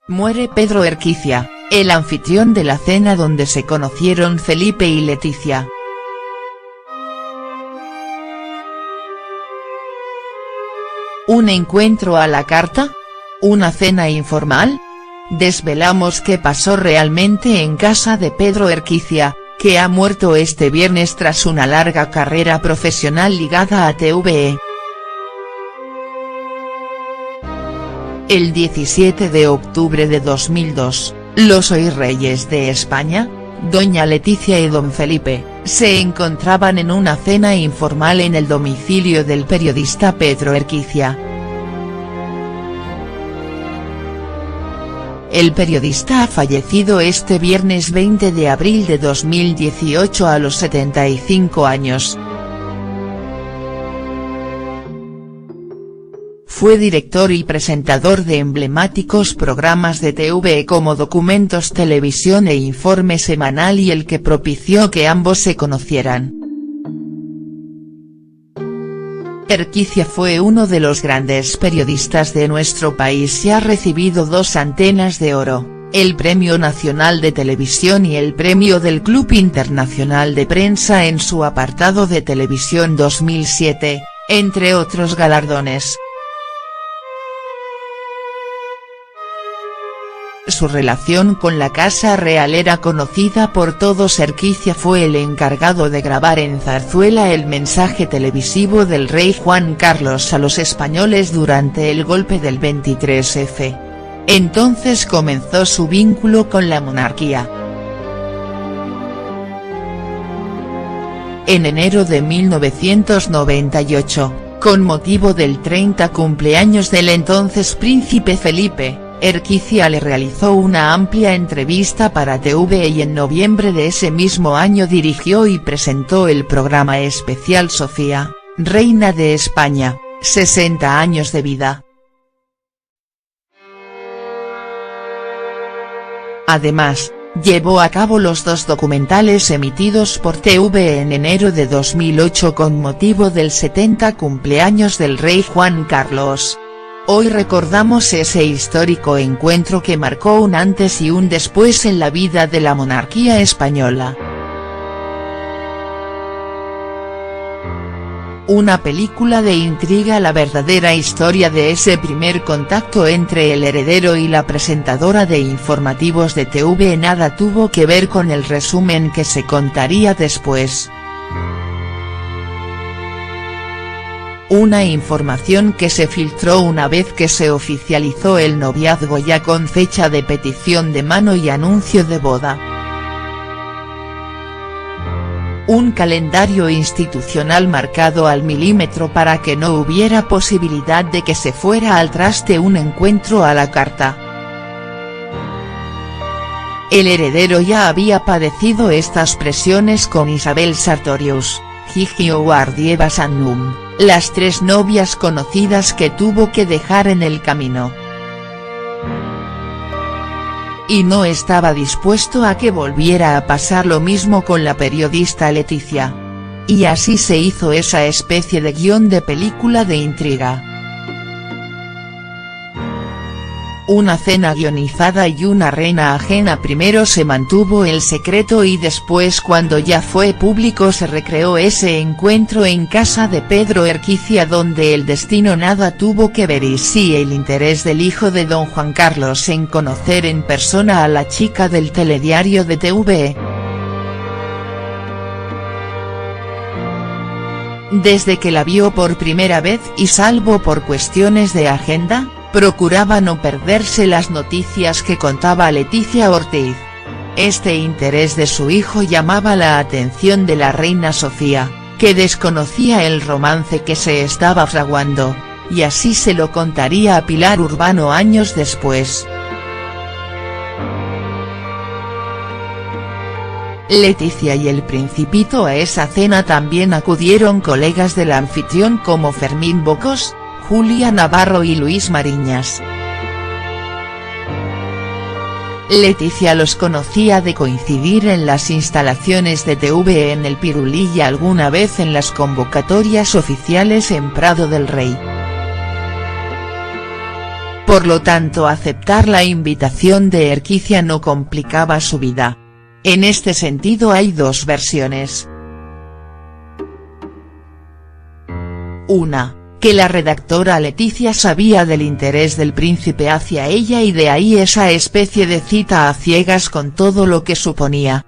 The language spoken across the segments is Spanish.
Muere Pedro Erquicia, el anfitrión de la cena donde se conocieron Felipe y Leticia. ¿Un encuentro a la carta? ¿Una cena informal? Desvelamos qué pasó realmente en casa de Pedro Erquicia, que ha muerto este viernes tras una larga carrera profesional ligada a TVE. El 17 de octubre de 2002, los hoy reyes de España, doña Leticia y don Felipe, se encontraban en una cena informal en el domicilio del periodista Pedro Erquicia. El periodista ha fallecido este viernes 20 de abril de 2018 a los 75 años. Fue director y presentador de emblemáticos programas de TVE como Documentos Televisión e Informe Semanal y el que propició que ambos se conocieran. Erquicia fue uno de los grandes periodistas de nuestro país y ha recibido 2 Antenas de Oro, el Premio Nacional de Televisión y el Premio del Club Internacional de Prensa en su apartado de televisión 2007, entre otros galardones. Su relación con la Casa Real era conocida por todos. Erquicia fue el encargado de grabar en Zarzuela el mensaje televisivo del rey Juan Carlos a los españoles durante el golpe del 23F. Entonces comenzó su vínculo con la monarquía. En enero de 1998, con motivo del 30 cumpleaños del entonces príncipe Felipe, Erquicia le realizó una amplia entrevista para TVE y en noviembre de ese mismo año dirigió y presentó el programa especial Sofía, Reina de España, 60 años de vida. Además, llevó a cabo los 2 documentales emitidos por TVE en enero de 2008 con motivo del 70 cumpleaños del rey Juan Carlos. Hoy recordamos ese histórico encuentro que marcó un antes y un después en la vida de la monarquía española. Una película de intriga, la verdadera historia de ese primer contacto entre el heredero y la presentadora de informativos de TVE nada tuvo que ver con el resumen que se contaría después. Una información que se filtró una vez que se oficializó el noviazgo ya con fecha de petición de mano y anuncio de boda. Un calendario institucional marcado al milímetro para que no hubiera posibilidad de que se fuera al traste un encuentro a la carta. El heredero ya había padecido estas presiones con Isabel Sartorius, Gigi Howard y Eva Sandum, las 3 novias conocidas que tuvo que dejar en el camino. Y no estaba dispuesto a que volviera a pasar lo mismo con la periodista Leticia. Y así se hizo esa especie de guión de película de intriga. Una cena guionizada y una reina ajena. Primero se mantuvo el secreto y después, cuando ya fue público, se recreó ese encuentro en casa de Pedro Erquicia donde el destino nada tuvo que ver y sí el interés del hijo de don Juan Carlos en conocer en persona a la chica del telediario de TVE. Desde que la vio por primera vez y salvo por cuestiones de agenda, procuraba no perderse las noticias que contaba Leticia Ortiz. Este interés de su hijo llamaba la atención de la reina Sofía, que desconocía el romance que se estaba fraguando, y así se lo contaría a Pilar Urbano años después. Leticia y el Principito. A esa cena también acudieron colegas del anfitrión como Fermín Bocos, Julia Navarro y Luis Mariñas. Leticia los conocía de coincidir en las instalaciones de TVE en el Pirulí y alguna vez en las convocatorias oficiales en Prado del Rey. Por lo tanto aceptar la invitación de Erquicia no complicaba su vida. En este sentido hay dos versiones. Una, que la redactora Leticia sabía del interés del príncipe hacia ella y de ahí esa especie de cita a ciegas con todo lo que suponía.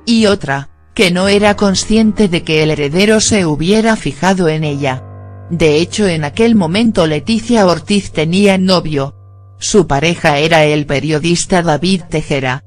Y otra, que no era consciente de que el heredero se hubiera fijado en ella. De hecho en aquel momento Leticia Ortiz tenía novio. Su pareja era el periodista David Tejera.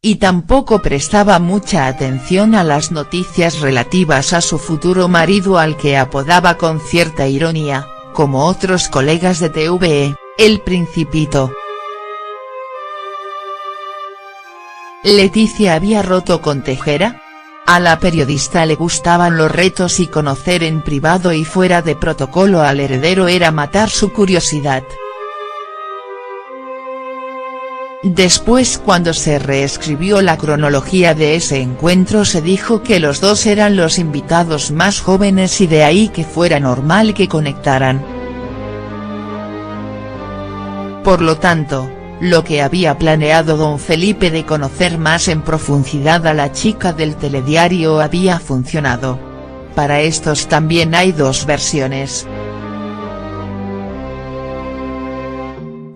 Y tampoco prestaba mucha atención a las noticias relativas a su futuro marido al que apodaba con cierta ironía, como otros colegas de TVE, el Principito. ¿Leticia había roto con Tejera? A la periodista le gustaban los retos y conocer en privado y fuera de protocolo al heredero era matar su curiosidad. Después, cuando se reescribió la cronología de ese encuentro, se dijo que los dos eran los invitados más jóvenes y de ahí que fuera normal que conectaran. Por lo tanto, lo que había planeado don Felipe de conocer más en profundidad a la chica del telediario había funcionado. Para estos también hay dos versiones.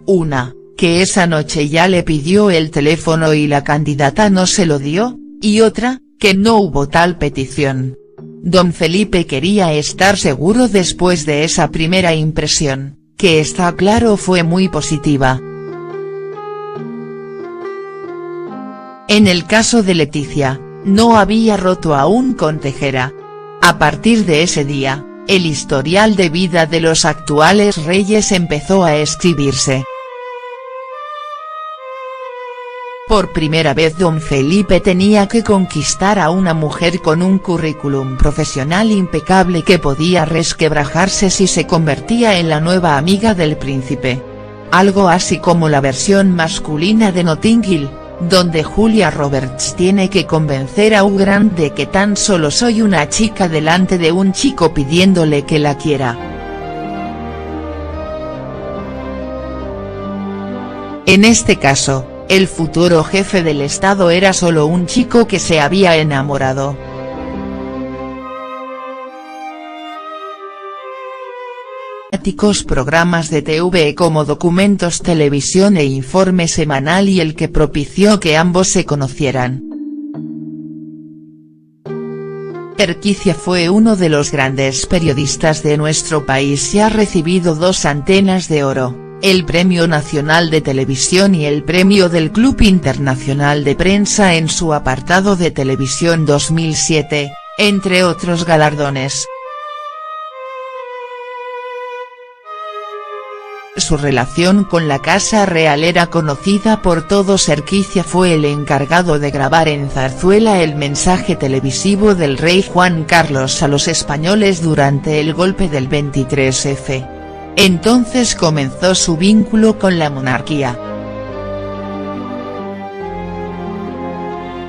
Una, que esa noche ya le pidió el teléfono y la candidata no se lo dio, y otra, que no hubo tal petición. Don Felipe quería estar seguro después de esa primera impresión, que está claro fue muy positiva. En el caso de Leticia, no había roto aún con Tejera. A partir de ese día, el historial de vida de los actuales reyes empezó a escribirse. Por primera vez don Felipe tenía que conquistar a una mujer con un currículum profesional impecable que podía resquebrajarse si se convertía en la nueva amiga del príncipe. Algo así como la versión masculina de Notting Hill, donde Julia Roberts tiene que convencer a Hugh Grant de que tan solo soy una chica delante de un chico pidiéndole que la quiera. En este caso, el futuro jefe del Estado era solo un chico que se había enamorado. Programas de TV como Documentos Televisión e Informe Semanal y el que propició que ambos se conocieran. Erquicia fue uno de los grandes periodistas de nuestro país y ha recibido 2 Antenas de Oro, el Premio Nacional de Televisión y el Premio del Club Internacional de Prensa en su apartado de televisión 2007, entre otros galardones. Su relación con la Casa Real era conocida por todos. Erquicia fue el encargado de grabar en Zarzuela el mensaje televisivo del rey Juan Carlos a los españoles durante el golpe del 23F. Entonces comenzó su vínculo con la monarquía.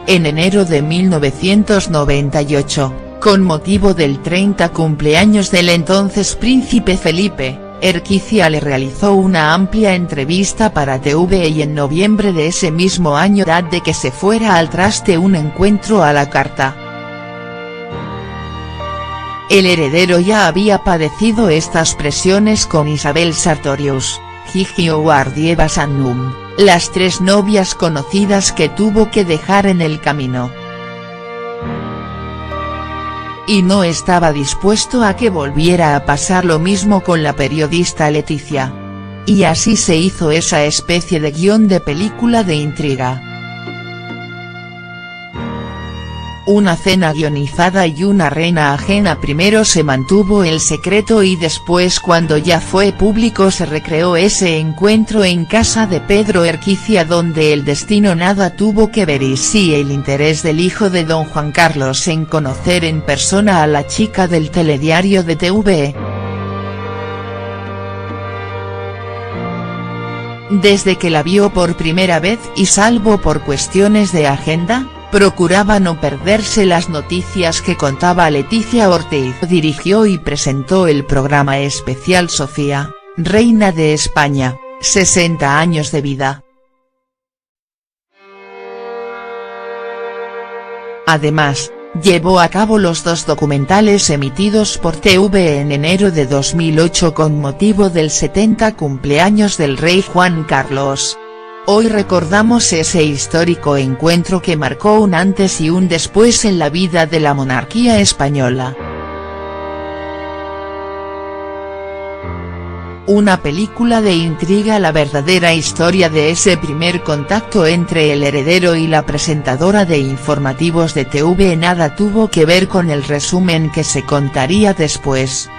En enero de 1998, con motivo del 30 cumpleaños del entonces príncipe Felipe, Erquicia le realizó una amplia entrevista para TVE y en noviembre de ese mismo año de que se fuera al traste un encuentro a la carta. El heredero ya había padecido estas presiones con Isabel Sartorius, Gigi Howard y Eva Sandum, las 3 novias conocidas que tuvo que dejar en el camino. Y no estaba dispuesto a que volviera a pasar lo mismo con la periodista Leticia. Y así se hizo esa especie de guión de película de intriga. Una cena guionizada y una reina ajena. Primero se mantuvo el secreto y después, cuando ya fue público, se recreó ese encuentro en casa de Pedro Erquicia donde el destino nada tuvo que ver y sí el interés del hijo de don Juan Carlos en conocer en persona a la chica del telediario de TVE. Desde que la vio por primera vez y salvo por cuestiones de agenda, procuraba no perderse las noticias que contaba Leticia Ortiz. Dirigió y presentó el programa especial Sofía, Reina de España, 60 años de vida. Además, llevó a cabo los 2 documentales emitidos por TV en enero de 2008 con motivo del 70 cumpleaños del rey Juan Carlos. Hoy recordamos ese histórico encuentro que marcó un antes y un después en la vida de la monarquía española. Una película de intriga, la verdadera historia de ese primer contacto entre el heredero y la presentadora de informativos de TV nada tuvo que ver con el resumen que se contaría después.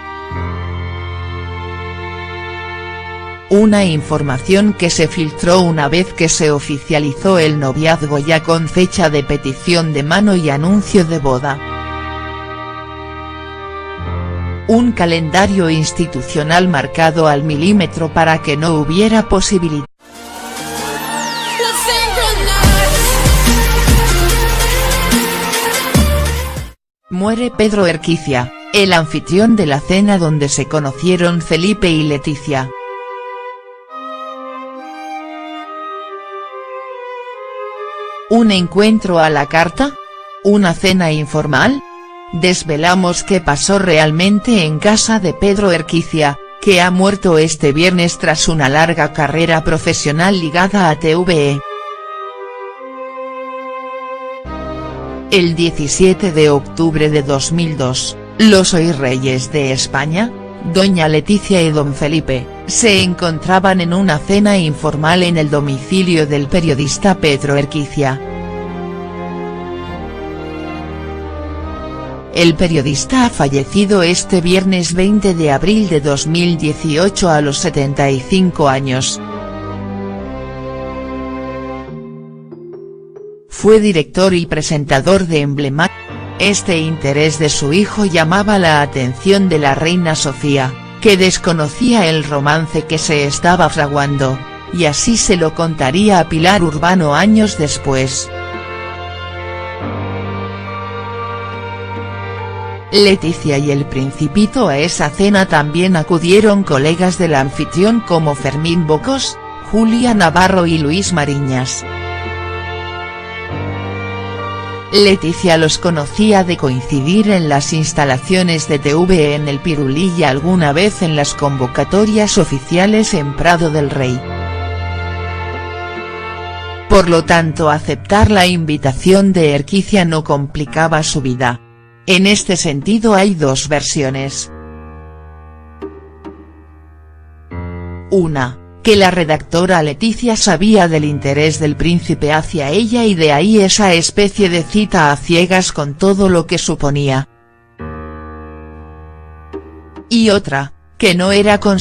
Una información que se filtró una vez que se oficializó el noviazgo ya con fecha de petición de mano y anuncio de boda. Un calendario institucional marcado al milímetro para que no hubiera posibilidad. Muere Pedro Erquicia, el anfitrión de la cena donde se conocieron Felipe y Leticia. ¿Un encuentro a la carta? ¿Una cena informal? Desvelamos qué pasó realmente en casa de Pedro Erquicia, que ha muerto este viernes tras una larga carrera profesional ligada a TVE. El 17 de octubre de 2002, los hoy reyes de España, doña Leticia y don Felipe, se encontraban en una cena informal en el domicilio del periodista Pedro Erquicia. El periodista ha fallecido este viernes 20 de abril de 2018 a los 75 años. Fue director y presentador de Emblema. Este interés de su hijo llamaba la atención de la reina Sofía, que desconocía el romance que se estaba fraguando, y así se lo contaría a Pilar Urbano años después. Leticia y el Principito. A esa cena también acudieron colegas del anfitrión como Fermín Bocos, Julia Navarro y Luis Mariñas. Leticia los conocía de coincidir en las instalaciones de TV en el Pirulí y alguna vez en las convocatorias oficiales en Prado del Rey. Por lo tanto, aceptar la invitación de Erquicia no complicaba su vida. En este sentido hay 2 versiones. Una, que la redactora Leticia sabía del interés del príncipe hacia ella y de ahí esa especie de cita a ciegas con todo lo que suponía. Y otra, que no era consciente